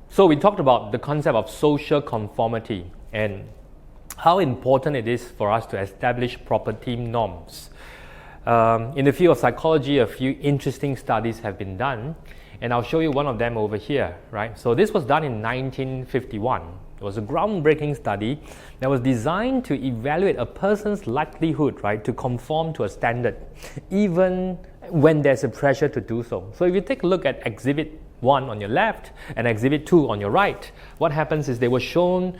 So we talked about the concept of social conformity and how important it is for us to establish proper team norms. In the field of psychology, a few interesting studies have been done, and I'll show you one of them over here, right? So this was done in 1951. It was a groundbreaking study that was designed to evaluate a person's likelihood, right, to conform to a standard, even when there's a pressure to do so. So if you take a look at Exhibit 1 on your left and Exhibit 2 on your right, what happens is they were shown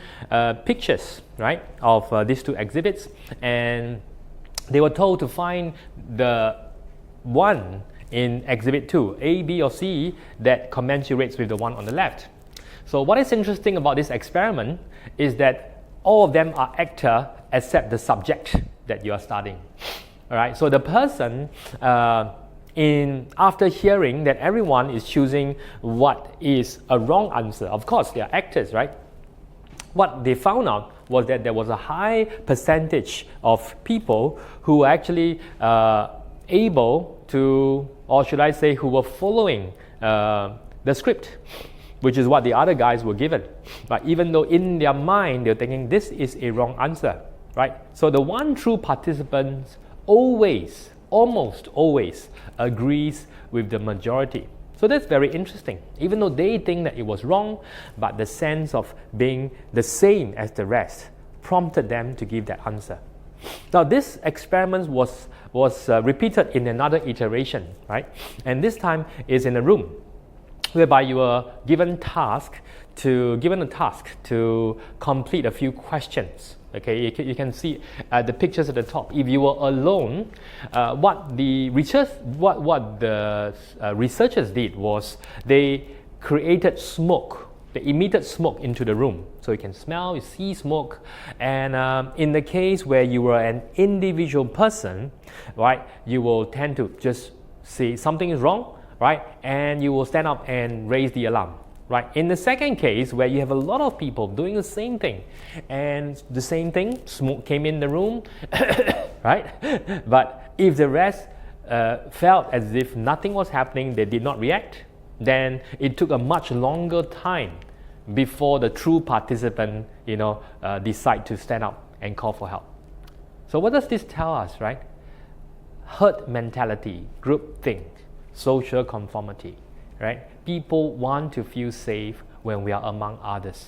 pictures, right, of these two exhibits, and they were told to find the one in Exhibit 2, A, B, or C, that commensurates with the one on the left. So what is interesting about this experiment is that all of them are actor except the subject that you are studying. All right, so the person, after hearing that everyone is choosing what is a wrong answer, of course they are actors, right? What they found out was that there was a high percentage of people who were actually able to, or should I say, who were following the script, which is what the other guys were given. But even though in their mind they're thinking this is a wrong answer, right? So the one true participant always, almost always agrees with the majority. So that's very interesting. Even though they think that it was wrong, but the sense of being the same as the rest prompted them to give that answer. Now this experiment was repeated in another iteration, right? And this time is in a room, whereby you were given a task to complete a few questions. Okay, you can see the pictures at the top. If you were alone, what the researchers did was they created smoke. They emitted smoke into the room, so you can smell, you see smoke. And in the case where you were an individual person, right, you will tend to just see something is wrong, right, and you will stand up and raise the alarm. Right. In the second case, where you have a lot of people doing the same thing, and the same thing, smoke came in the room, right? But if the rest felt as if nothing was happening, they did not react, then it took a much longer time before the true participant, decide to stand up and call for help. So what does this tell us, right? Herd mentality, groupthink, social conformity, right? People want to feel safe when we are among others.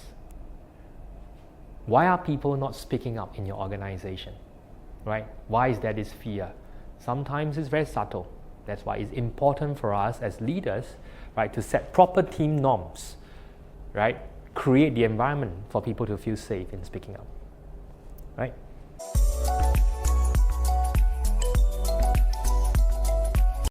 Why are people not speaking up in your organization, right? Why is there this fear? Sometimes it's very subtle. That's why it's important for us as leaders, right, to set proper team norms, right? Create the environment for people to feel safe in speaking up, right?